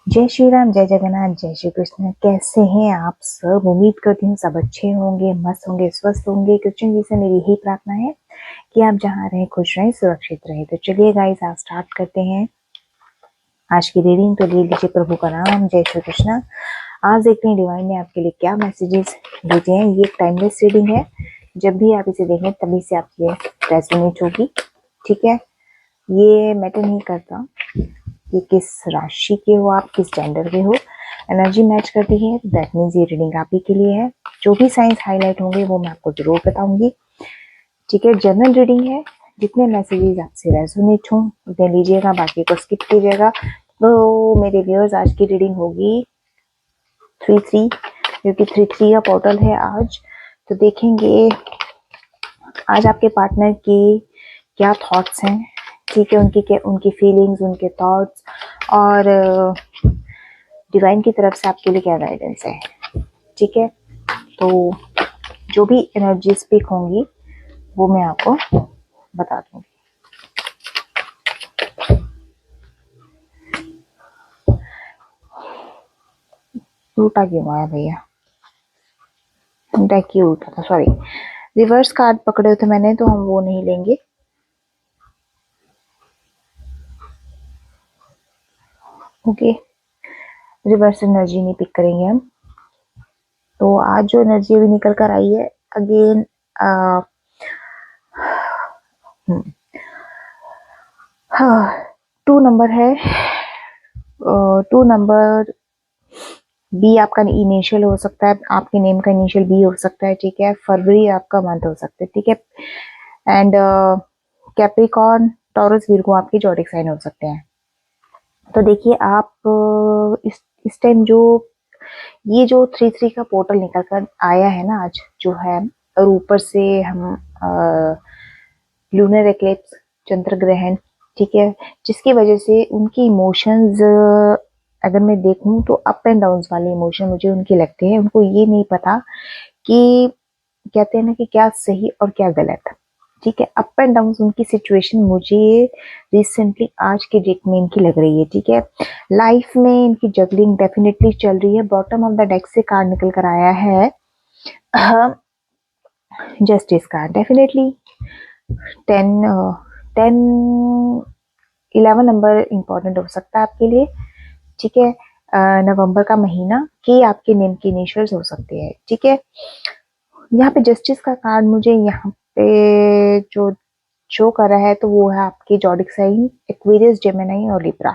जय श्री राम, जय जगन्नाथ, जय श्री कृष्ण। कैसे हैं आप सब? उम्मीद करती हूँ सब अच्छे होंगे, मस्त होंगे, स्वस्थ होंगे। कृष्ण जी से मेरी यही प्रार्थना है कि आप जहाँ रहें खुश रहें, सुरक्षित रहें। तो चलिए गाइस, आज स्टार्ट करते हैं आज की रीडिंग। तो ले लीजिए प्रभु का नाम, जय श्री कृष्ण। आज देखते हैं डिवाइन ने आपके लिए क्या मैसेजेस भेजे हैं। ये एक टाइमलेस रीडिंग है, जब भी आप इसे देखें तभी से आपकी रेजोनेट होगी। ठीक है, ये मैटर नहीं करता कि किस राशि के हो आप, किस जेंडर के हो। एनर्जी मैच करती है, दैट मीन्स ये रीडिंग आप ही के लिए है। जो भी साइंस हाईलाइट होंगे वो मैं आपको जरूर बताऊंगी। ठीक है, जनरल रीडिंग है, जितने मैसेजेस आपसे रेजोनेट हो उतने लीजिएगा, बाकी को स्किप कीजिएगा। तो मेरे व्यूअर्स, आज की रीडिंग होगी 3-3, क्योंकि 3-3 का पोर्टल है आज। तो देखेंगे आज आपके पार्टनर की क्या थॉट्स हैं। ठीक है, उनकी फीलिंग्स, उनके थॉट्स, और डिवाइन की तरफ से आपके लिए क्या गाइडेंस है। ठीक है, तो जो भी एनर्जी स्पीक होंगी वो मैं आपको बता दूंगी। उल्टा क्यों आया भैया? डेक ही उल्टा था, सॉरी। रिवर्स कार्ड पकड़े थे मैंने, तो हम वो नहीं लेंगे। ओके, रिवर्स एनर्जी नहीं पिक करेंगे हम। तो आज जो एनर्जी अभी निकल कर आई है, अगेन टू नंबर है। टू नंबर बी आपका इनिशियल हो सकता है, आपके नेम का इनिशियल बी हो सकता है। ठीक है, फरवरी आपका मंथ हो सकता है। ठीक है, एंड कैप्रिकॉर्न, टॉरस, वीरगो आपके जॉडिक साइन हो सकते हैं। तो देखिए आप इस टाइम जो ये जो 3-3 का पोर्टल निकल कर आया है ना आज जो है, और ऊपर से हम लूनर एक्लिप्स, चंद्र ग्रहण, ठीक है, जिसकी वजह से उनकी इमोशंस अगर मैं देखूं तो अप एंड डाउन वाले इमोशन मुझे उनके लगते हैं। उनको ये नहीं पता कि कहते हैं ना कि क्या सही और क्या गलत। ठीक है, अप एंड डाउन उनकी सिचुएशन मुझे रिसेंटली आज के डेट में इनकी लग रही है। ठीक है, लाइफ में इनकी जगलिंग डेफिनेटली चल रही है। बॉटम ऑफ द डेक से कार्ड निकल कर आया है justice card. Definitely 10 11 number important हो सकता है आपके लिए। ठीक है, नवंबर का महीना के आपके नेम के इनिशियल्स हो सकते हैं। ठीक है, यहाँ पे जस्टिस का कार्ड मुझे यहाँ पे जो शो कर रहा है, तो वो है आपके जॉडिक साइन, एक्वेरियस, जेमिनी और लिब्रा।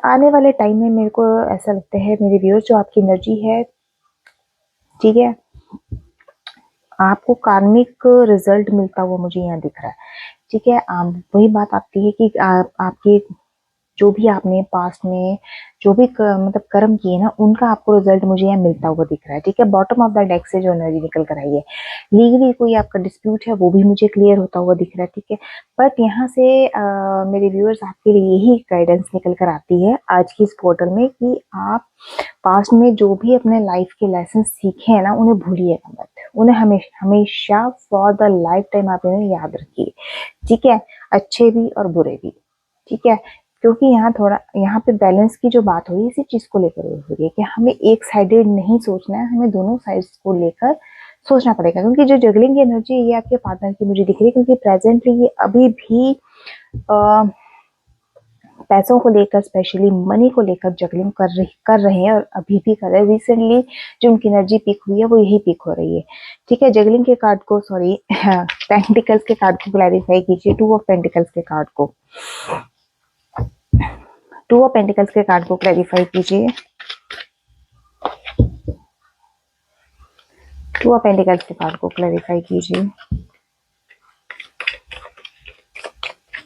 आने वाले टाइम में मेरे को ऐसा लगता है मेरे व्यूअर्स, जो आपकी एनर्जी है, ठीक है, आपको कार्मिक रिजल्ट मिलता हुआ मुझे यहाँ दिख रहा है। ठीक है, वही बात आती है कि आपकी जो भी आपने पास्ट में जो भी मतलब कर्म किए ना, उनका आपको रिजल्ट मुझे यहाँ मिलता हुआ दिख रहा है। ठीक है, बॉटम ऑफ द डेक से जो एनर्जी निकल कर आई है, लीगली कोई आपका डिस्प्यूट है वो भी मुझे क्लियर होता हुआ दिख रहा है। ठीक है, बट यहाँ से मेरे व्यूअर्स, आपके लिए यही गाइडेंस निकल कर आती है आज की इस पोर्टल में कि आप पास्ट में जो भी अपने लाइफ के लेसन सीखे हैं ना, उन्हें भूलिएगा मत। उन्हें हमेशा हमेशा फॉर द लाइफ टाइम आप इन्हें याद रखिए। ठीक है, अच्छे भी और बुरे भी। ठीक है, क्योंकि यहाँ पे बैलेंस की जो बात हुई, इसी चीज को लेकर हो रही है कि हमें एक साइडेड नहीं सोचना है, हमें दोनों साइड्स को लेकर सोचना पड़ेगा। क्योंकि जो जगलिंग की एनर्जी है, ये आपके पार्टनर की मुझे दिख रही है, क्योंकि प्रेजेंटली ये अभी भी पैसों को लेकर, स्पेशली मनी को लेकर जगलिंग कर रहे हैं, और अभी भी कर रहे हैं। रिसेंटली जो उनकी एनर्जी पिक हुई है वो यही पिक हो रही है। ठीक है, जगलिंग के कार्ड को, सॉरी, पेंटिकल्स के कार्ड को क्लैरिफाई कीजिए। टू ऑफ पेंटिकल्स के कार्ड को, टू ऑफ पेंटिकल्स के कार्ड को क्लैरिफाई कीजिए। टू ऑफ पेंटिकल्स के कार्ड को क्लैरिफाई कीजिए।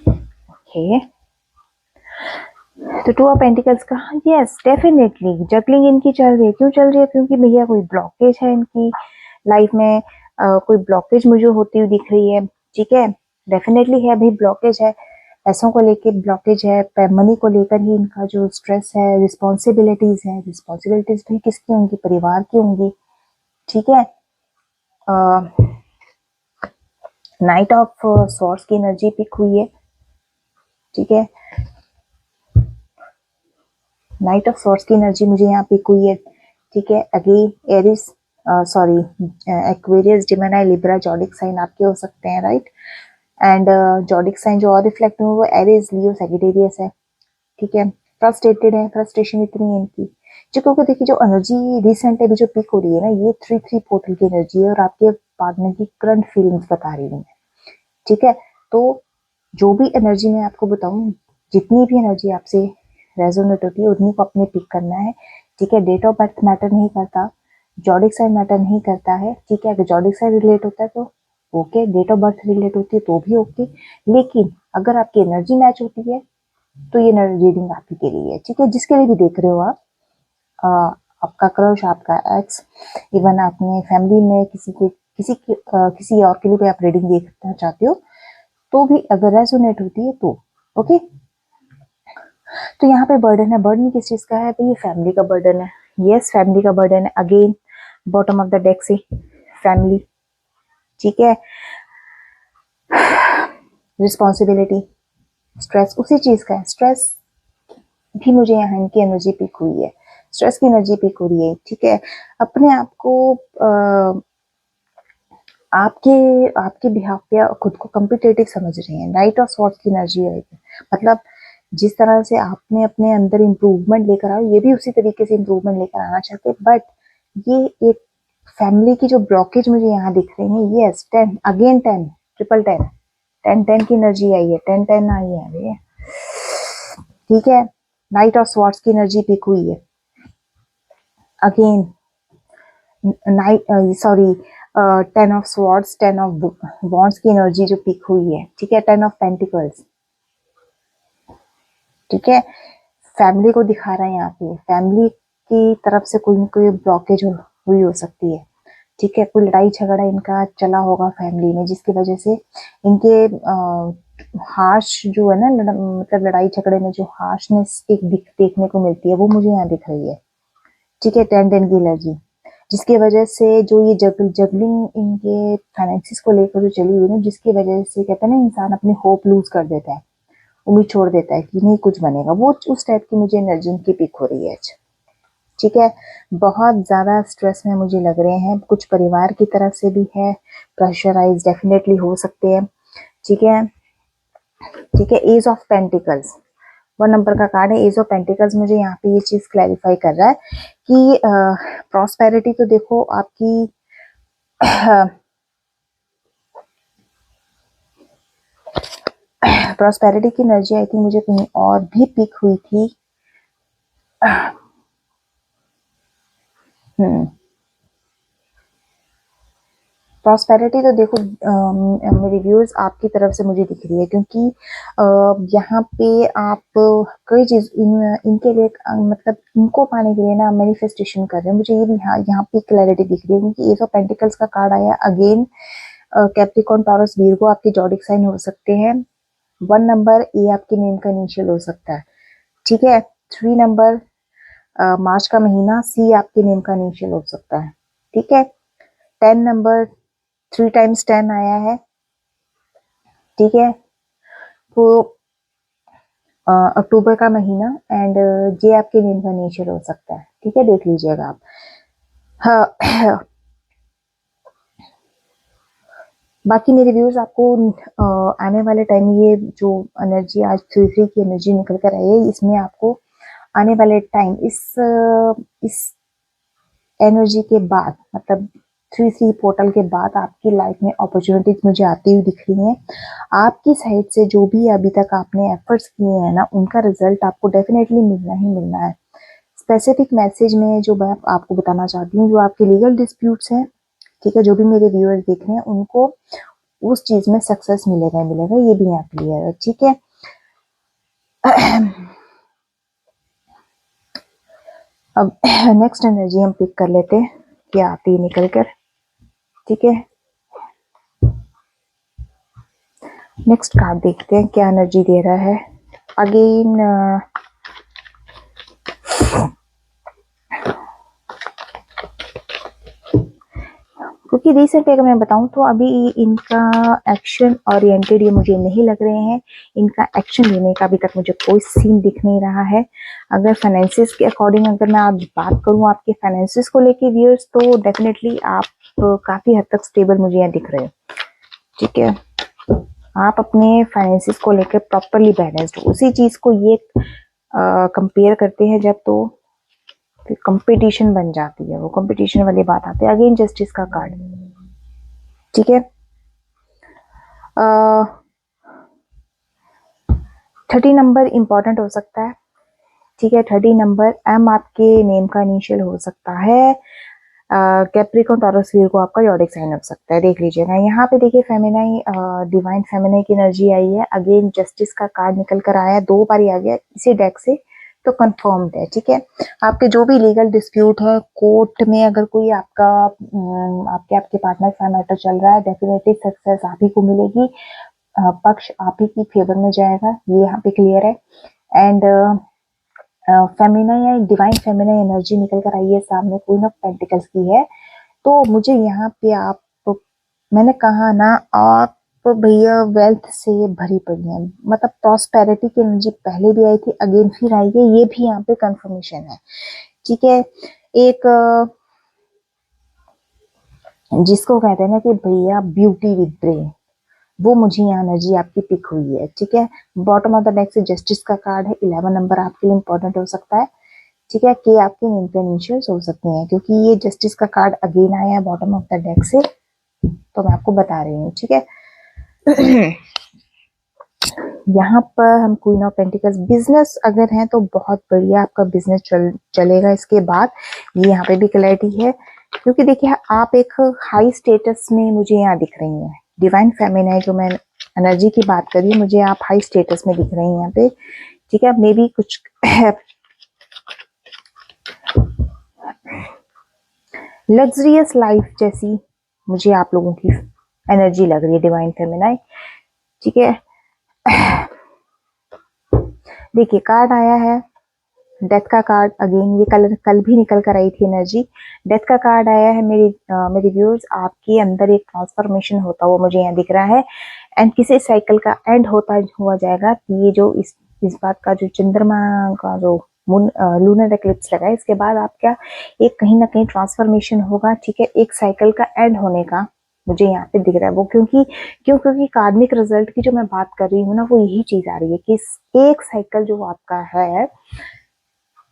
ओके, तो टू ऑफ पेंटिकल्स का, यस डेफिनेटली जगलिंग इनकी चल रही है। क्यों चल रही है? क्योंकि भैया कोई ब्लॉकेज है इनकी लाइफ में, कोई ब्लॉकेज मुझे होती हुई दिख रही है। ठीक है, डेफिनेटली है भाई, ब्लॉकेज है, पैसों को लेके ब्लॉकेज है, मनी को लेकर ही इनका जो स्ट्रेस है, रिस्पॉन्सिबिलिटीज है। रिस्पॉन्सिबिलिटीज भी किसकी होंगी? परिवार की होंगी। ठीक है, नाइट ऑफ सॉर्ड्स की एनर्जी पिक हुई है। ठीक है, नाइट ऑफ सॉर्ड्स की एनर्जी मुझे यहाँ पिक हुई है, ठीक है। Again Aries, sorry, Aquarius, Gemini, Libra, zodiac sign आपके हो सकते हैं, राइट। एंड जॉडिक साइन जो और रिफ्लेक्ट हुए वो एरिस, लियो, सैजिटेरियस है, ठीक है। फ्रस्ट्रेटेड है, फ्रस्ट्रेशन इतनी है इनकी। क्योंकि देखिए जो एनर्जी रिसेंट अभी जो पिक हो रही है ना, ये 3-3 पोर्टल की एनर्जी है और आपके पार्टनर की करंट फीलिंग्स बता रही हूँ, ठीक है। तो जो भी एनर्जी मैं आपको बताऊं, जितनी भी एनर्जी आपसे रेजोनेट होती है उतनी को अपने पिक करना है, ठीक है। डेट ऑफ बर्थ मैटर नहीं करता, जॉडिक साइन मैटर नहीं करता है, ठीक है। अगर जॉडिक साइन रिलेट होता है तो okay, date of birth relate होती है तो भी ओके, लेकिन अगर आपकी एनर्जी मैच होती है तो ये रीडिंग आपके के लिए है, ठीक है। जिसके लिए भी देख रहे हो आप, आपका क्रश, आपका एक्स, इवन आपने फैमिली में किसी और के लिए भी आप रीडिंग देखना चाहते हो तो भी अगर रेजोनेट होती है तो ओके। तो यहाँ पे बर्डन है, बर्डन किस चीज का है, तो ये फैमिली का बर्डन है, यस फैमिली का बर्डन है। Again bottom of the deck से फैमिली, ठीक है। रिस्पॉन्सिबिलिटी, स्ट्रेस उसी चीज का है, स्ट्रेस भी मुझे यहाँ इनकी एनर्जी पिक हुई है, स्ट्रेस की एनर्जी पिक हो रही है, ठीक है। अपने आप को आपके आपके बिहाफ पे खुद को कम्पिटेटिव समझ रहे हैं, नाइट ऑफ स्वॉर्ड्स की एनर्जी है, मतलब जिस तरह से आपने अपने अंदर इम्प्रूवमेंट लेकर आओ, ये भी उसी तरीके से इम्प्रूवमेंट लेकर आना चाहते, बट ये एक फैमिली की जो ब्लॉकेज मुझे यहाँ दिख रही है, यस 10 अगेन 10 ट्रिपल 10 10 की एनर्जी आई है, 10 आई है भैया, ठीक है। नाइट ऑफ स्वॉर्ड्स की एनर्जी पिक हुई है, again night, sorry, 10 of swords, 10 of wands की एनर्जी जो पिक हुई है, ठीक है। 10 ऑफ पेंटिकल्स, ठीक है। फैमिली को दिखा रहा है यहाँ पे, फैमिली की तरफ से कोई ना कोई ब्लॉकेज हुई हो सकती है, ठीक है। कोई लड़ाई झगड़ा इनका चला होगा फैमिली में जिसकी वजह से इनके हार्श जो है ना, मतलब लड़ाई झगड़े में जो हार्शनेस एक देखने को मिलती है वो मुझे यहाँ दिख रही है, ठीक है। 10 की एनर्जी जिसकी वजह से जो ये जगलिंग इनके फाइनेंसिस को लेकर जो चली हुई ना, जिसकी वजह से कहते हैं ना इंसान अपनी होप लूज कर देता है, उम्मीद छोड़ देता है कि नहीं कुछ बनेगा, वो उस टाइप की मुझे एनर्जी की पिक हो रही है, ठीक है। बहुत ज्यादा स्ट्रेस में मुझे लग रहे हैं, कुछ परिवार की तरफ से भी है, प्रेशराइज डेफिनेटली हो सकते हैं, ठीक है, ठीक है। एज ऑफ पेंटिकल्स 1 नंबर का कार्ड है, एज ऑफ पेंटिकल्स मुझे यहाँ पे ये चीज क्लैरिफाई कर रहा है कि प्रॉस्पेरिटी तो देखो आपकी प्रॉस्पेरिटी की एनर्जी आई थी मुझे कहीं और भी पिक हुई थी, प्रॉस्पेरिटी तो देखो मेरी व्यूअर्स आपकी तरफ से मुझे दिख रही है, क्योंकि यहाँ पे आप कई चीज इनके लिए मतलब इनको पाने के लिए ना मैनिफेस्टेशन कर रहे हैं, मुझे ये भी यहाँ पे क्लैरिटी दिख रही है, क्योंकि एज ऑफ पेंटिकल्स का कार्ड आया अगेन। कैप्रिकॉर्न, टॉरस, वीरगो आपके जॉडिक साइन हो सकते हैं। 1 नंबर ए आपके नेम का इनिशियल हो सकता है, ठीक है। 3 नंबर मार्च का महीना सी आपके नेम का इनिशियल हो सकता है, ठीक है। 10 नंबर 3 टाइम्स 10 आया है, ठीक है। तो अक्टूबर का महीना एंड जे आपके नेम का इनिशियल हो सकता है, ठीक है, देख लीजिएगा आप। हाँ बाकी मेरे व्यूअर्स आपको आने वाले टाइम ये जो एनर्जी आज 3 की एनर्जी निकल कर आई है, इसमें आपको आने वाले टाइम इस एनर्जी के बाद, मतलब 3 पोर्टल के बाद आपकी लाइफ में अपॉर्चुनिटीज मुझे आती हुई दिख रही हैं। आपकी साइड से जो भी अभी तक आपने एफर्ट्स किए हैं ना, उनका रिजल्ट आपको डेफिनेटली मिलना ही मिलना है। स्पेसिफिक मैसेज में जो मैं आपको बताना चाहती हूँ, जो आपके लीगल डिस्प्यूट्स हैं, ठीक है, जो भी मेरे व्यूअर्स देख रहे हैं उनको उस चीज में सक्सेस मिलेगा ही मिलेगा, ये भी यहाँ क्लियर है, ठीक है। अब नेक्स्ट एनर्जी हम पिक कर लेते हैं क्या आती है निकल कर, ठीक है। नेक्स्ट कार्ड देखते हैं क्या एनर्जी दे रहा है अगेन। क्योंकि देखिए रिसेंट पे अगर मैं बताऊं तो अभी इनका एक्शन ओरिएंटेड ये मुझे नहीं लग रहे हैं, इनका एक्शन लेने का अभी तक मुझे कोई सीन दिख नहीं रहा है। अगर फाइनेंसिस के अकॉर्डिंग अगर मैं आज बात करूं आपके फाइनेंसिस को लेके व्यूअर्स, तो डेफिनेटली आप काफी हद तक स्टेबल मुझे यहाँ दिख रहे हैं। ठीक है, आप अपने फाइनेंसिस को लेकर प्रॉपरली बैलेंस्ड, उसी चीज को ये कंपेयर करते हैं जब तो कंपटीशन बन जाती है, वो कंपटीशन वाली बात आती है। अगेन जस्टिस का कार्ड, ठीक है। 30 नंबर इंपॉर्टेंट हो सकता है, ठीक है। 30 नंबर एम आपके नेम का इनिशियल हो सकता है। कैप्रिकॉर्न टॉरस वीर को आपका योडिक साइन हो सकता है, देख लीजिएगा। यहाँ पे देखिए फेमिनाई डिवाइन फेमिनाई की एनर्जी आई है। अगेन जस्टिस का कार्ड निकल कर आया, 2 बार आ गया इसी डेक से, तो कंफर्म्ड है, ठीक है। आपके जो भी लीगल डिस्प्यूट है कोर्ट में, अगर कोई आपका आपके पार्टनर का मैटर चल रहा है, डेफिनेटली सक्सेस आप ही को मिलेगी, पक्ष आप ही की फेवर में जाएगा, ये यहाँ पे क्लियर है। एंड फेमिना या डिवाइन फेमिना एनर्जी निकल कर आई है सामने, क्वीन ऑफ पेंटिकल्स की है। तो मुझे यहाँ पे आप, मैंने कहा ना, आप भैया वेल्थ से भरी पड़ी है, मतलब प्रॉस्पेरिटी की एनर्जी पहले भी आई थी, अगेन फिर आई है, ये भी यहाँ पे कंफर्मेशन है, ठीक है। एक जिसको कहते हैं ना कि भैया ब्यूटी विद ब्रेन, वो मुझे यहाँ एनर्जी आपकी पिक हुई है, ठीक है। बॉटम ऑफ द डेक से जस्टिस का कार्ड है, 11 नंबर आपके लिए इंपॉर्टेंट हो सकता है, ठीक है। कि आपके नेम पे इनिशियल्स हो सकते हैं, क्योंकि ये जस्टिस का कार्ड अगेन आया है बॉटम ऑफ द डेक से, तो मैं आपको बता रही हूँ, ठीक है। यहाँ पर हम क्वीन ऑफ पेंटिकल्स, बिजनेस अगर है तो बहुत बढ़िया आपका बिजनेस चलेगा इसके बाद, ये यहाँ पे भी क्लैरिटी है। क्योंकि देखिए आप एक हाई स्टेटस में मुझे यहाँ दिख रही हैं, डिवाइन फेमिनाइन जो मैं एनर्जी की बात करी, मुझे आप हाई स्टेटस में दिख रही हैं यहाँ पे, ठीक है। मे बी कुछ लग्जरियस लाइफ जैसी मुझे आप लोगों की एनर्जी लग रही है डिवाइन फेमिनाइन, ठीक है। देखिए कार्ड आया है डेथ का कार्ड, अगेन ये कल भी निकल कर आई थी एनर्जी, डेथ का कार्ड आया है। मेरी व्यूअर्स, आपके अंदर एक ट्रांसफॉर्मेशन होता हुआ मुझे यहाँ दिख रहा है, एंड किसी साइकिल का एंड होता हुआ जाएगा। ये जो इस बात का जो चंद्रमा का जो लूनर एक्लिप्स लगा है, इसके बाद आपका एक कहीं ना कहीं ट्रांसफॉर्मेशन होगा, ठीक है। एक साइकिल का एंड होने का मुझे यहाँ पे दिख रहा है, वो क्योंकि कार्मिक रिजल्ट की जो मैं बात कर रही हूँ ना, वो यही चीज आ रही है कि एक साइकिल जो आपका है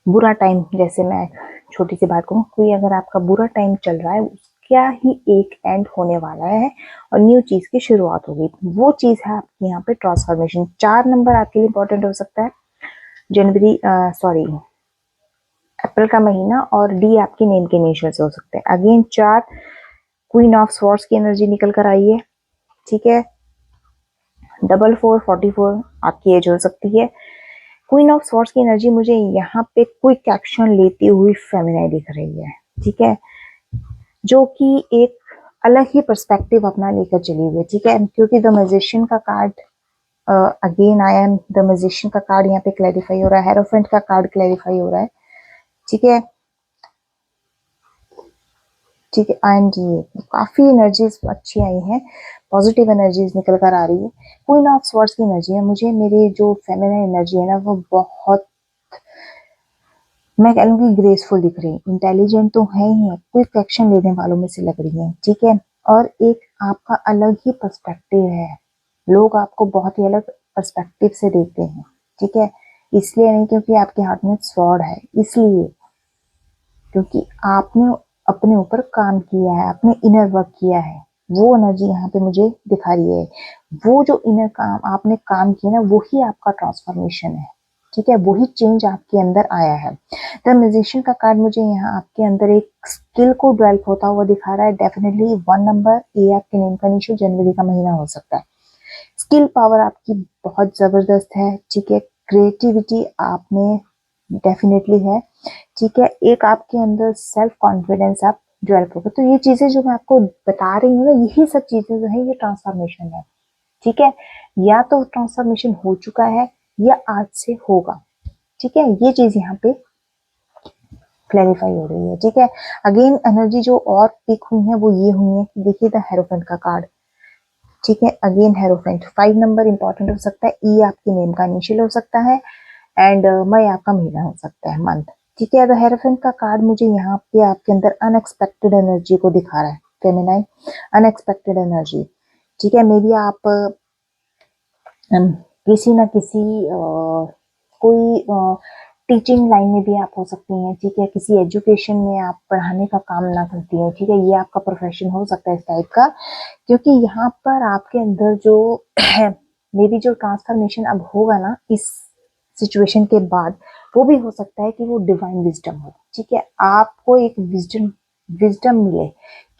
बुरा टाइम, जैसे मैं छोटी सी बात कहूँ, कोई अगर आपका बुरा टाइम चल रहा है, उसका ही एक एंड होने वाला है और न्यू चीज की शुरुआत होगी, वो चीज है आपके यहाँ पे ट्रांसफॉर्मेशन। 4 नंबर आपके लिए इंपॉर्टेंट हो सकता है, अप्रैल का महीना, और डी आपके नेम के इनिशियल्स हो सकते हैं। अगेन 4 क्वीन ऑफ स्वॉर्ड्स की एनर्जी निकल कर आई है, ठीक है। 4444 आपकी एज हो सकती है। क्वीन ऑफ स्वॉर्ड्स की एनर्जी मुझे यहाँ पे क्विक एक्शन लेती हुई फेमिनाइन दिख रही है, ठीक है, जो कि एक अलग ही पर्सपेक्टिव अपना लेकर चली हुई है, ठीक है। क्योंकि द मैजिशियन का कार्ड अगेन आया, द मैजिशियन का कार्ड यहाँ पे क्लैरिफाई हो रहा है, हेरोफेंट का कार्ड क्लैरिफाई हो रहा है, ठीक है, ठीक है। एंड ये काफी एनर्जीज अच्छी आई हैं, पॉजिटिव एनर्जीज निकल कर आ रही है। क्वीन ऑफ स्वॉर्ड्स की एनर्जी है, मुझे मेरी जो फेमिनाइन एनर्जी है ना, वो बहुत, मैं कह लूँगी ग्रेसफुल दिख रही है, इंटेलिजेंट तो है ही है, क्विक एक्शन लेने वालों में से लग रही है, ठीक है। और एक आपका अलग ही पर्सपेक्टिव है, लोग आपको बहुत ही अलग पर्सपेक्टिव से देखते हैं, ठीक है। इसलिए नहीं क्योंकि आपके हाथ में स्वॉर्ड है, इसलिए क्योंकि आपने अपने ऊपर काम किया है, आपने इनर वर्क किया है, वो एनर्जी यहाँ पे मुझे दिखा रही है। वो जो इनर काम आपने काम किया ना, वही आपका ट्रांसफॉर्मेशन है, ठीक है, वही चेंज आपके अंदर आया है। द म्यूजिशियन का कार्ड मुझे यहाँ आपके अंदर एक स्किल को डेवलप होता हुआ दिखा रहा है, डेफिनेटली 1 नंबर, ए आपके नेम का इनिशियल, जनवरी का महीना हो सकता है। स्किल पावर आपकी बहुत जबरदस्त है, ठीक है। क्रिएटिविटी आप में डेफिनेटली है, ठीक है। एक आपके अंदर सेल्फ कॉन्फिडेंस आप डेवलप होगा। तो ये चीजें जो मैं आपको बता रही हूँ ना, यही सब चीजें जो है ये ट्रांसफॉर्मेशन है, ठीक है। या तो ट्रांसफॉर्मेशन हो चुका है या आज से होगा, ठीक है, ये चीज यहाँ पे क्लैरिफाई हो रही है, ठीक है। अगेन एनर्जी जो और पिक हुई है वो ये हुई है कि देखिए द हेरोफेंट का कार्ड, ठीक है। अगेन हेरोफेंट 5 नंबर इंपॉर्टेंट हो सकता है, ई आपके नेम का इनिशियल हो सकता है, एंड मई आपका महीना हो सकता है, मंथ, ठीक है। द हेरोफेंट का कार्ड मुझे यहाँ पे आपके अंदर अनएक्सपेक्टेड एनर्जी को दिखा रहा है, फेमिनाइन अनएक्सपेक्टेड एनर्जी, ठीक है। मे बी आप किसी ना किसी कोई टीचिंग लाइन में भी आप हो सकती हैं, ठीक है। किसी एजुकेशन में आप पढ़ाने का काम ना करती हैं, ठीक है। ये आपका प्रोफेशन हो सकता है इस टाइप का, क्योंकि यहाँ पर आपके अंदर जो मे बी जो ट्रांसफॉर्मेशन अब होगा ना इस सिचुएशन के बाद, वो भी हो सकता है कि वो डिवाइन विजडम हो, ठीक है। आपको एक विजडम विजडम मिले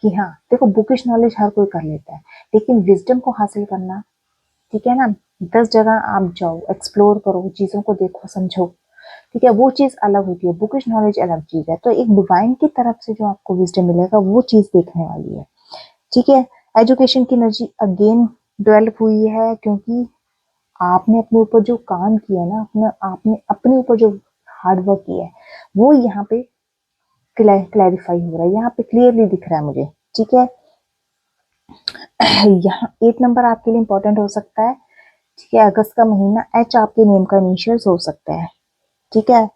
कि हाँ देखो, बुकिश नॉलेज हर कोई कर लेता है, लेकिन विजडम को हासिल करना, ठीक है ना, 10 जगह आप जाओ, एक्सप्लोर करो, चीजों को देखो, समझो, ठीक है, वो चीज अलग होती है, बुकिश नॉलेज अलग चीज है। तो एक डिवाइन की तरफ से जो आपको विजडम मिलेगा वो चीज देखने वाली है, ठीक है। एजुकेशन की एनर्जी अगेन डेवलप हुई है, क्योंकि आपने अपने ऊपर जो काम किया ना, आपने अपने ऊपर जो हार्ड वर्क किया है वो यहाँ पे क्लैरिफाई हो रहा है, यहाँ पे क्लियरली दिख रहा है मुझे, ठीक है। यहाँ 8 नंबर आपके लिए इंपॉर्टेंट हो सकता है, ठीक है। अगस्त का महीना, एच आपके नेम का इनिशियल्स हो सकता है, ठीक है।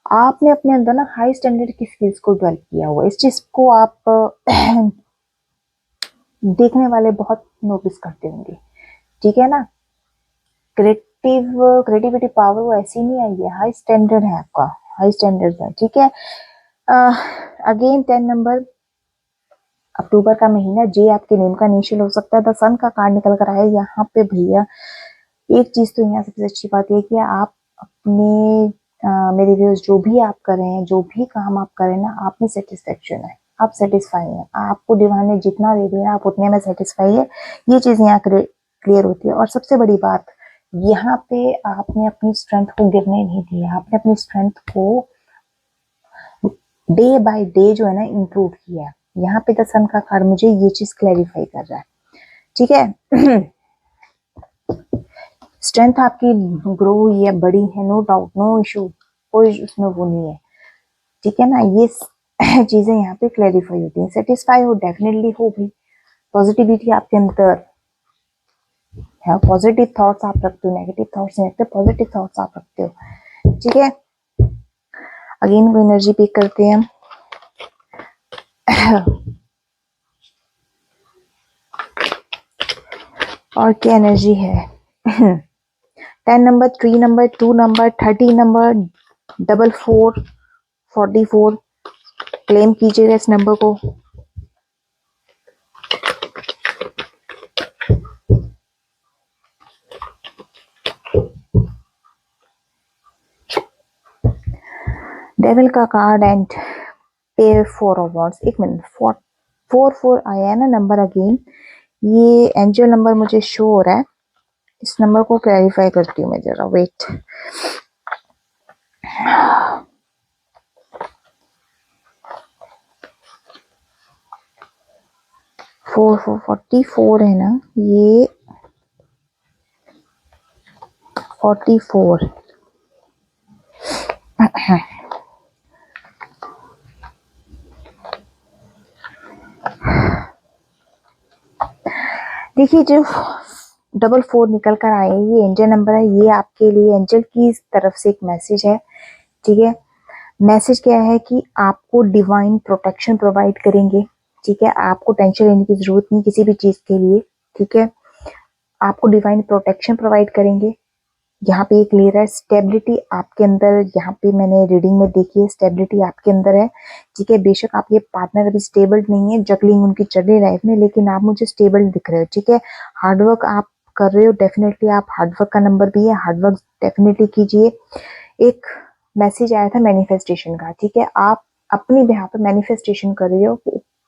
आपने अपने अंदर ना हाई स्टैंडर्ड की स्किल्स को डेवलप किया हुआ, इस चीज को आप देखने वाले बहुत नोटिस करते होंगे, ठीक है ना। क्रिएटिविटी पावर वो ऐसी नहीं आई है, हाई स्टैंडर्ड है आपका, हाई स्टैंडर्ड है, ठीक है। अगेन 10 नंबर, अक्टूबर का महीना, जे आपके नेम का इनिशियल हो सकता है। द सन का कार्ड निकल कर आया यहाँ पे भैया। एक चीज तो यहाँ सबसे अच्छी बात है कि आप अपने मेरे व्यूअर्स जो भी आप कर रहे हैं, जो भी काम आप कर रहे हैं ना, आप में सेटिस्फेक्शन है, आप सेटिस्फाई हैं, आपको डिवाइन ने जितना दे दिया आप उतने में सेटिस्फाई है, ये चीज यहाँ क्लियर होती है। और सबसे बड़ी बात, यहाँ पे आपने अपनी स्ट्रेंथ को गिरने नहीं दिया, आपने अपनी स्ट्रेंथ को डे बाय डे जो है ना इम्प्रूव किया। यहाँ पे द सन का कार्ड मुझे ये चीज क्लैरिफाई कर रहा है, ठीक है। स्ट्रेंथ आपकी ग्रो हुई है, बड़ी है, नो डाउट, नो इशू, कोई उसमें वो नहीं है, ठीक है ना। ये चीजें यहाँ पे क्लैरिफाई होती है। सेटिस्फाई हो, डेफिनेटली हो भी, पॉजिटिविटी आपके अंदर है, पॉजिटिव थॉट्स आप रखते हो, नेगेटिव थॉट्स नहीं रखते, पॉजिटिव थॉट्स आप रखते हो, ठीक है। अगेन वो एनर्जी पिक करते हैं और क्या एनर्जी है। 10 number, 3 number, 2 number, 30 number, 44, 44, claim कीजिएगा इस नंबर को। डेविल का card and pair 4 of wands. एक मिनट, 4 आया है ना नंबर अगेन, ये एंजल नंबर मुझे शो हो रहा है, इस नंबर को क्लैरिफाई करती हूँ मैं जरा, वेट। फोर 44 है ना, ये 44। देखिए जो 44 निकल कर आए, ये एंजल नंबर है, ये आपके लिए एंजल की तरफ से एक मैसेज है, ठीक है। मैसेज क्या है कि आपको डिवाइन प्रोटेक्शन प्रोवाइड करेंगे, ठीक है। आपको टेंशन लेने की जरूरत नहीं किसी भी चीज के लिए, ठीक है। आपको डिवाइन प्रोटेक्शन प्रोवाइड करेंगे। यहाँ पे एक क्लियर है, स्टेबिलिटी आपके अंदर, यहाँ पे मैंने रीडिंग में देखी है, स्टेबिलिटी आपके अंदर है, ठीक है। बेशक आपके पार्टनर अभी स्टेबल नहीं है, जगलिंग उनकी चल रही लाइफ में, लेकिन आप मुझे स्टेबल दिख रहे हो, ठीक है। हार्डवर्क आप कर रहे हो, डेफिनेटली आप हार्डवर्क का नंबर भी है, हार्डवर्क डेफिनेटली कीजिए। एक मैसेज आया था मैनिफेस्टेशन का, ठीक है। आप अपनी बिहाफ पे मैनिफेस्टेशन कर रहे हो,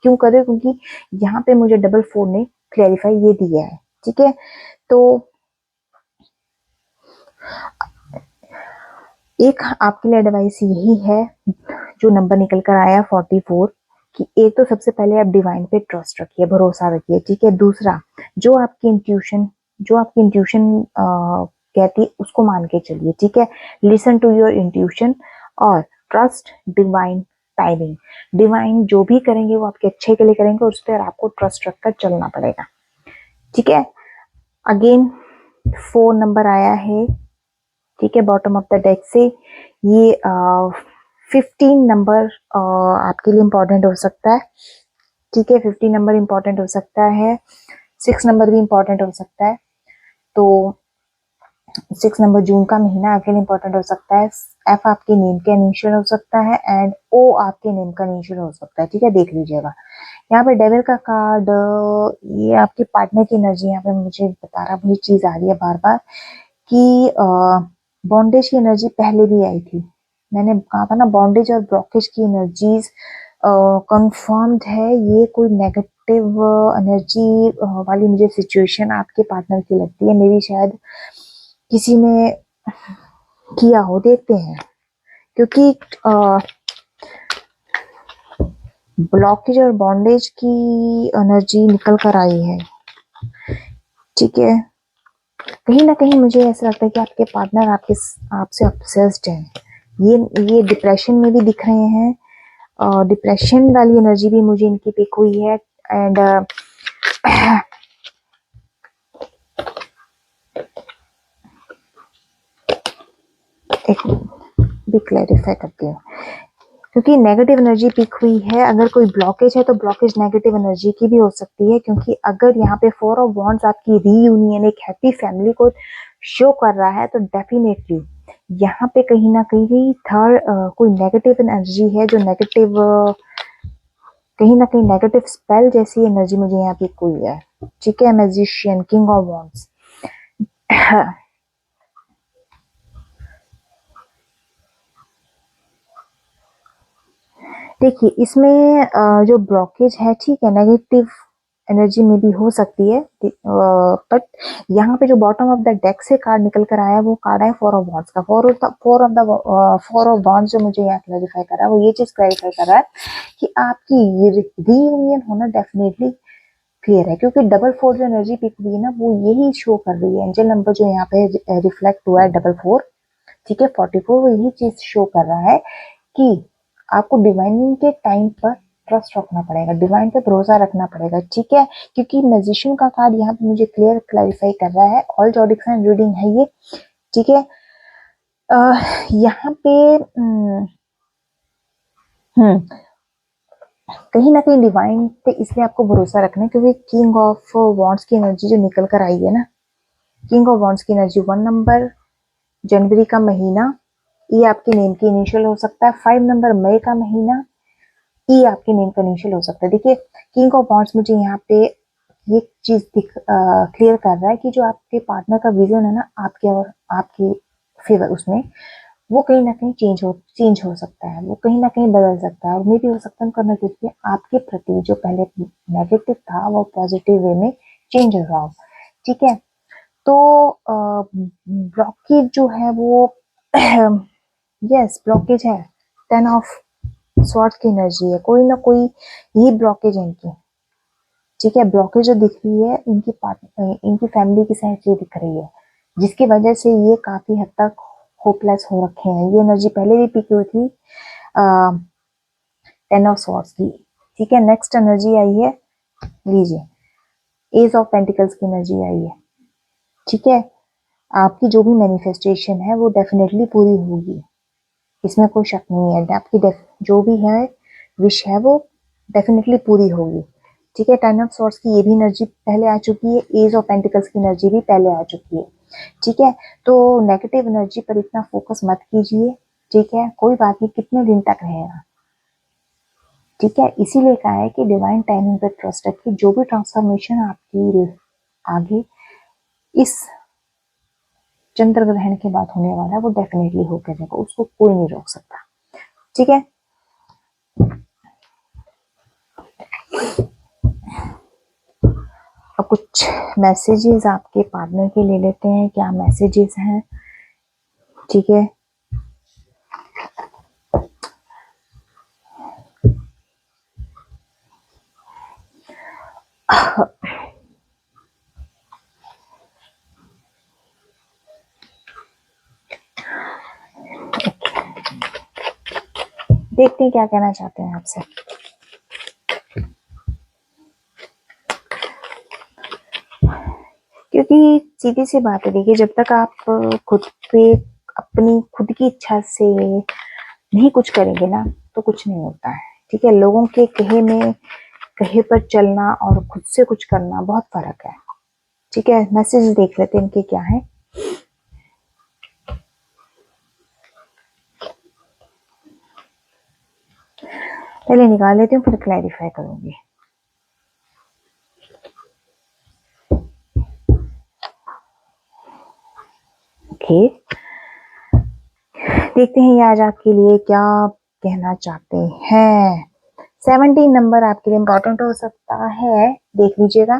क्यों कर रहे हो, क्योंकि यहाँ पे मुझे 44 ने क्लैरिफाई ये दिया है, ठीक है। तो एक आपके लिए एडवाइस यही है, जो नंबर निकल कर आया 44, कि एक तो सबसे पहले आप डिवाइन पे ट्रस्ट रखिए, भरोसा रखिए, ठीक है। दूसरा, जो आपकी इंट्यूशन कहती है उसको मान के चलिए, ठीक है। लिसन टू योर इंट्यूशन और ट्रस्ट डिवाइन टाइमिंग। डिवाइन जो भी करेंगे वो आपके अच्छे के लिए करेंगे, उस पर आपको ट्रस्ट रखकर चलना पड़ेगा। ठीक है, अगेन 4 नंबर आया है। ठीक है, बॉटम ऑफ द डेक से ये 15 नंबर आपके लिए इम्पोर्टेंट हो सकता है। ठीक है, 15 नंबर इम्पोर्टेंट हो सकता है, 6 नंबर भी इम्पोर्टेंट हो सकता है। तो 6 नंबर जून का महीना आपके लिए इम्पोर्टेंट हो सकता है। एफ आपके नेम का इनिशियल हो सकता है एंड ओ आपके नेम का इनिशियल हो सकता है। ठीक है, देख लीजिएगा। यहाँ पे डेविल का कार्ड, ये आपके पार्टनर की एनर्जी यहाँ पे मुझे बता रहा, वही चीज आ रही है बार बार कि बॉन्डेज की एनर्जी पहले भी आई थी। मैंने कहा था ना, बॉन्डेज और ब्लॉकेज की एनर्जीज कंफर्म्ड है। ये कोई नेगेटिव एनर्जी वाली मुझे सिचुएशन आपके पार्टनर की लगती है। मेरी शायद किसी ने किया हो, देखते हैं, क्योंकि ब्लॉकेज और बॉन्डेज की एनर्जी निकल कर आई है। ठीक है, कहीं ना कहीं मुझे ऐसा लगता है कि आपके पार्टनर आपसे ऑब्सेस्ड है। ये डिप्रेशन में भी दिख रहे हैं, डिप्रेशन वाली एनर्जी भी मुझे इनकी पिक हुई है। एंड एक भी क्लैरिफाई करती हूँ, क्योंकि नेगेटिव एनर्जी पिक हुई है। अगर कोई ब्लॉकेज है तो ब्लॉकेज नेगेटिव एनर्जी की भी हो सकती है, क्योंकि अगर यहाँ पे 4 ऑफ वॉन्ड्स आपकी रीयूनियन एक हैप्पी फैमिली को शो कर रहा है, तो डेफिनेटली यहाँ पे कहीं ना कहीं थर्ड कोई नेगेटिव एनर्जी है, जो नेगेटिव कहीं ना कहीं नेगेटिव स्पेल जैसी एनर्जी मुझे यहाँ पिक हुई है। ठीक है, मैजिशियन, किंग ऑफ वॉन्ड्स। देखिए, इसमें जो ब्लॉकेज है, ठीक है, नेगेटिव एनर्जी में भी हो सकती है, बट यहाँ पे जो बॉटम ऑफ द डेक से कार्ड निकल कर आया, वो कार्ड है 4 ऑफ वॉन्ड्स का। 4 ऑफ वॉन्ड्स जो मुझे यहाँ क्लैरिफाई कर रहा है, वो ये चीज क्लैरिफाई कर रहा है कि आपकी रीयूनियन होना डेफिनेटली क्लियर है, क्योंकि डबल 4 जो एनर्जी पिक हुई है ना, वो यही शो कर रही है। एंजल नंबर जो यहाँ पे रिफ्लेक्ट हुआ है डबल 4, ठीक है, 44, वो यही चीज शो कर रहा है कि आपको डिवाइनिंग के टाइम पर ट्रस्ट रखना पड़ेगा, डिवाइन पे भरोसा रखना पड़ेगा। ठीक है, क्योंकि मैजिशियन का कार्ड यहाँ पे मुझे क्लियर क्लैरिफाई कर रहा है, ऑल जॉडिक साइन रीडिंग है ये। ठीक है, यहाँ पे कहीं ना कहीं डिवाइन पे इसलिए आपको भरोसा रखना है, क्योंकि किंग ऑफ वॉन्ड्स की एनर्जी जो निकल कर आई है ना, किंग ऑफ वॉन्ड्स की एनर्जी 1 नंबर जनवरी का महीना, ये आपके नेम की इनिशियल हो सकता है। 5 नंबर मई का महीना, ई आपके नेम का इनिशियल हो सकता है। देखिए, किंग ऑफ वॉन्ड्स मुझे यहाँ पे ये चीज क्लियर कर रहा है कि जो आपके पार्टनर का विजन है ना, आपके और आपके फेवर, उसमें वो कहीं ना कहीं चेंज हो सकता है, वो कहीं ना कहीं बदल सकता है। और मे भी हो सकता है करना चाहिए आपके प्रति जो पहले नेगेटिव था वो पॉजिटिव वे में चेंज हो रहा हो। ठीक है, तो ब्लॉकेज जो है वो यस ब्लॉकेज है, 10 ऑफ स्वॉर्ड्स की एनर्जी है, कोई ना कोई ये ब्लॉकेज है इनकी। ठीक है, ब्लॉकेज जो दिख रही है इनकी फैमिली की साइड से दिख रही है, जिसकी वजह से ये काफी हद तक होपलेस हो रखे हैं। ये एनर्जी पहले भी पिक हुई थी 10 ऑफ स्वॉर्ड्स की। ठीक है, नेक्स्ट एनर्जी आई है, लीजिए, एज ऑफ पेंटिकल्स की एनर्जी आई है। ठीक है, आपकी जो भी मैनिफेस्टेशन है वो डेफिनेटली पूरी होगी, इसमें कोई शक नहीं है। आपकी जो भी है विश है वो डेफिनेटली पूरी होगी। ठीक है, 10 ऑफ स्वॉर्ड्स की ये भी एनर्जी पहले आ चुकी है, एज ऑफ पेंटिकल्स की एनर्जी भी पहले आ चुकी है। ठीक है, तो नेगेटिव एनर्जी पर इतना फोकस मत कीजिए। ठीक है, कोई बात नहीं, कितने दिन तक रहेगा। ठीक है, इसीलिए कहा है कि डिवाइन टाइमिंग पर ट्रस्ट रखिए। जो भी ट्रांसफॉर्मेशन आपकी आगे इस चंद्र ग्रहण के बाद होने वाला है, वो डेफिनेटली होकर रहेगा, उसको कोई नहीं रोक सकता। ठीक है, अब कुछ मैसेजेस आपके पार्टनर के ले लेते हैं, क्या मैसेजेस हैं। ठीक है, देखते हैं क्या कहना चाहते हैं आपसे। क्योंकि सीधी सी बात है, देखिए, जब तक आप खुद पे अपनी खुद की इच्छा से नहीं कुछ करेंगे ना, तो कुछ नहीं होता है। ठीक है, लोगों के कहे पर चलना और खुद से कुछ करना बहुत फर्क है। ठीक है, मैसेज देख लेते हैं इनके क्या है। पहले निकाल लेती हूँ, फिर क्लैरिफाई करूंगी। ओके, देखते हैं ये आज आपके लिए क्या कहना चाहते हैं। 17 नंबर आपके लिए इम्पोर्टेंट हो सकता है, देख लीजिएगा।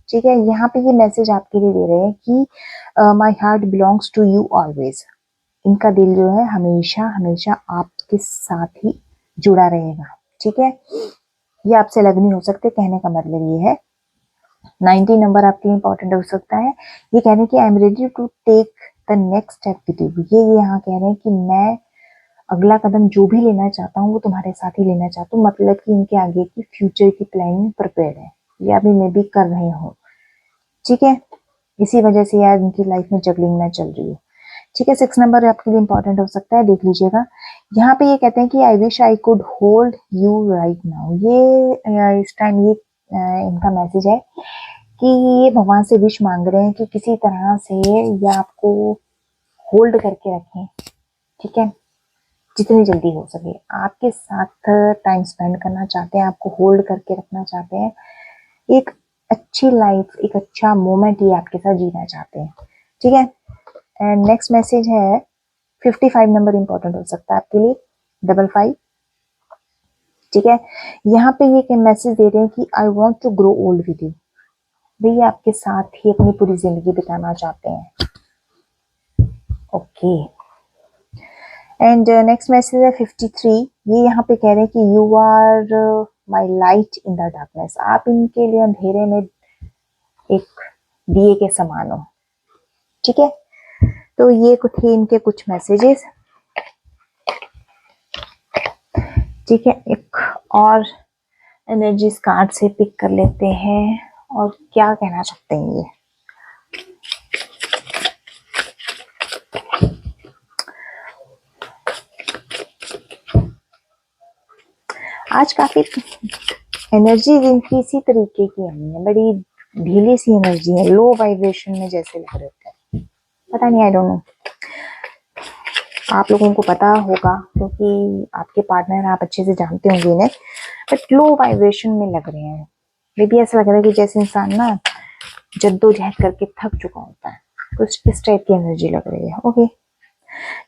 ठीक है, यहाँ पे ये मैसेज आपके लिए दे रहे हैं कि my heart belongs to you always. इनका दिल जो है हमेशा हमेशा आपके साथ ही जुड़ा रहेगा। ठीक है, ये आपसे अलग नहीं हो सकते, कहने का मतलब ये है। 19 नंबर आपके लिए इंपॉर्टेंट हो सकता है। ये कह रहे हैं कि I am ready to take the next step with you. ये यहाँ कह रहे हैं कि मैं अगला कदम जो भी लेना चाहता हूँ वो तुम्हारे साथ ही लेना चाहता हूँ। मतलब कि इनके आगे की फ्यूचर की प्लानिंग प्रिपेयर है, या अभी मैं भी कर रही हूँ। ठीक है, इसी वजह से यार इनकी लाइफ में जगलिंग में चल रही है। ठीक है, 6 नंबर आपके लिए इंपॉर्टेंट हो सकता है, देख लीजिएगा। यहाँ पे ये कहते हैं कि I wish I could hold you right now. ये इस टाइम ये इनका मैसेज है कि ये भगवान से विश मांग रहे हैं कि किसी तरह से ये आपको होल्ड करके रखें। ठीक है, जितनी जल्दी हो सके आपके साथ टाइम स्पेंड करना चाहते हैं, आपको होल्ड करके रखना चाहते हैं। एक अच्छी लाइफ, एक अच्छा मोमेंट ये आपके साथ जीना चाहते हैं। ठीक है, एंड नेक्स्ट मैसेज है 55 नंबर इंपॉर्टेंट हो सकता है आपके लिए, 55। ठीक है, यहाँ पे ये मैसेज दे रहे हैं कि I want to grow old with you. भैया आपके साथ ही अपनी पूरी जिंदगी बिताना चाहते हैं। ओके, एंड नेक्स्ट मैसेज है 53। ये यहाँ पे कह रहे हैं कि you are my light in the darkness. आप इनके लिए अंधेरे में एक दिए के समान हो। ठीक है, तो ये कुछ थे इनके कुछ मैसेजेस। ठीक है, एक और एनर्जीज कार्ड से पिक कर लेते हैं और क्या कहना चाहते हैं ये। आज काफी एनर्जी इनकी इसी तरीके की है, बड़ी ढीली सी एनर्जी है, लो वाइब्रेशन में जैसे लग रहे थे। पता नहीं, आई डोंट नो, आप लोगों को पता होगा क्योंकि आपके पार्टनर आप अच्छे से जानते होंगे इन्हें, बट लो वाइब्रेशन में लग रहे हैं। मे भी ऐसा लग रहा है कि जैसे इंसान ना जद्दोजहद करके थक चुका होता है, कुछ इस टाइप की एनर्जी लग रही है। ओके,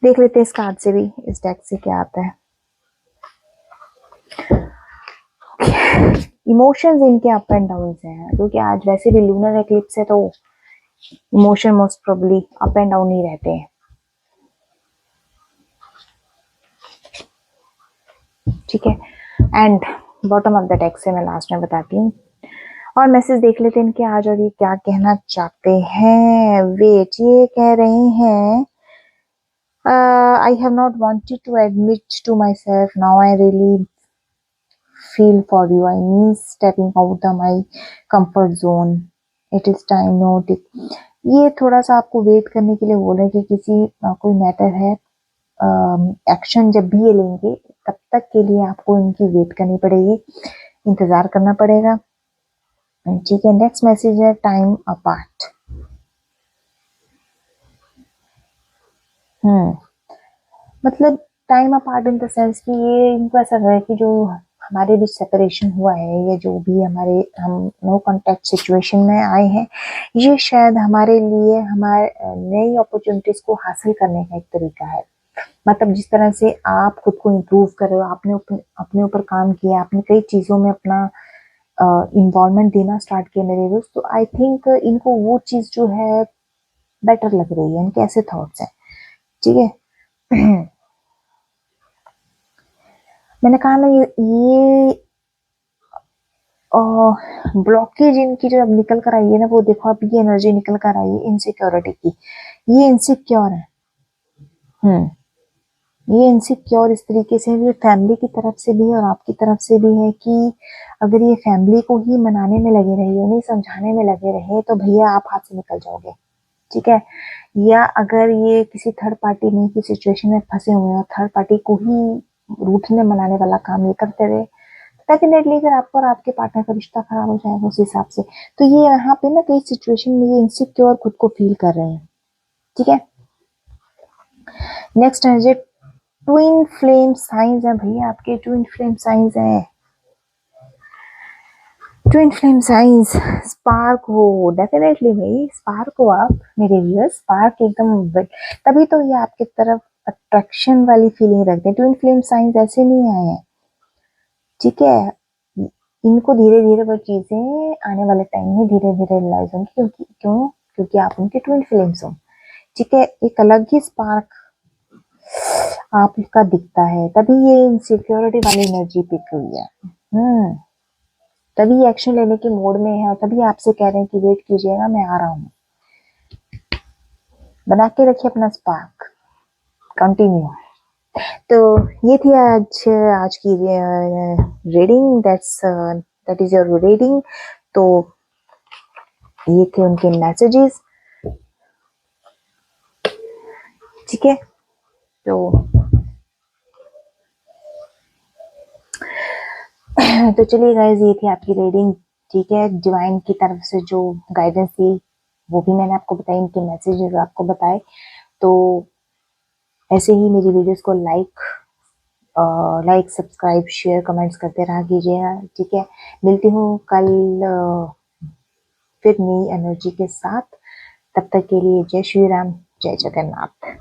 देख लेते हैं इस कार्ड से भी, इस डेक से क्या आता है। इमोशंस इनके अप एंड डाउन हैं, क्योंकि आज वैसे भी लूनर एक्लिप्स है, तो emotion most probably up and down ही रहते हैं। ठीक है, and bottom of the deck से मैं लास्ट में बताती हूँ और मैसेज देख लेते हैं इनके आज और ये क्या कहना चाहते हैं। वेट, ये कह रहे हैं I have not wanted to admit to myself, now I really feel for you. I mean stepping out of my comfort zone. It is time no ये थोड़ा सा आपको वेट करने के लिए बोल रहे हैं कि किसी कोई मैटर है, एक्शन जब भी ये लेंगे तब तक के लिए आपको इनकी वेट करनी पड़ेगी, इंतजार करना पड़ेगा। ठीक है, नेक्स्ट मैसेज है टाइम अपार्ट। मतलब time apart in the sense कि ये इनको ऐसा लग रहा है कि जो हमारे बीच सेपरेशन हुआ है या जो भी हमारे हम नो कांटेक्ट सिचुएशन में आए हैं, ये शायद हमारे लिए हमारे नई अपॉर्चुनिटीज को हासिल करने का एक तरीका है। मतलब जिस तरह से आप खुद को इम्प्रूव कर रहे हो, आपने अपने ऊपर काम किया, आपने कई चीज़ों में अपना इन्वॉल्वमेंट देना स्टार्ट किया मेरे दोस्त, तो आई थिंक इनको वो चीज़ जो है बेटर लग रही है, इनके ऐसे थॉट्स हैं। ठीक है, मैंने कहा ना ये ब्लॉकेज इनकी जो अब निकल कर आई है ना, वो देखो अब ये एनर्जी निकल कर आई है इनसिक्योरिटी की। ये इनसिक्योर है। ये इनसिक्योर इस तरीके से है, फैमिली की तरफ से भी है और आपकी तरफ से भी है कि अगर ये फैमिली को ही मनाने में लगे रहे, उन्हें समझाने में लगे रहे, तो भैया आप हाथ से निकल जाओगे, ठीक है। या अगर ये किसी थर्ड पार्टी में की सिचुएशन में फंसे हुए हैं और थर्ड पार्टी को ही रूठने मनाने वाला काम ये करते रहे, डेफिनेटली फिर आपको और आपके पार्टनर का रिश्ता खराब हो जाएगा उस हिसाब से। तो ये यहाँ पे ना कई सिचुएशन में ये इनसिक्योर खुद को फील कर रहे हैं, ठीक है। Next energy twin flame science है भैया, आपके ट्विन फ्लेम साइंस है। ट्विन फ्लेम साइंस स्पार्क हो, डेफिनेटली भाई स्पार्क हो आप मेरे व्यूअर्स, स्पार्क एकदम, तभी तो ये आपकी तरफ अट्रैक्शन वाली फीलिंग रखते हैं। ट्विन फ्लेम साइंस ऐसे नहीं आए हैं, ठीक है। इनको धीरे धीरे वो चीजें आने वाले टाइम में धीरे धीरे रियलाइज होंगी, क्योंकि आप उनके ट्विन फ्लेम्स हो, ठीक है। एक अलग ही स्पार्क आपका दिखता है, तभी ये इनसिक्योरिटी वाली एनर्जी पिक हुई है। तभी एक्शन लेने के मोड में है और तभी आपसे कह रहे हैं कि वेट कीजिएगा, मैं आ रहा हूँ। बना के रखिए अपना स्पार्क, कंटिन्यू। तो ये थी आज की reading, that is your reading. तो ये थे उनके मैसेजेस, ठीक है। तो चलिए गाइज, ये थी आपकी रीडिंग, ठीक है। डिवाइन की तरफ से जो गाइडेंस थी वो भी मैंने आपको बताई, इनके मैसेजेस आपको बताए। तो ऐसे ही मेरी वीडियोस को लाइक सब्सक्राइब शेयर कमेंट्स करते रहा कीजिएगा, ठीक है। मिलती हूँ कल फिर नई एनर्जी के साथ, तब तक के लिए जय श्री राम, जय जगन्नाथ।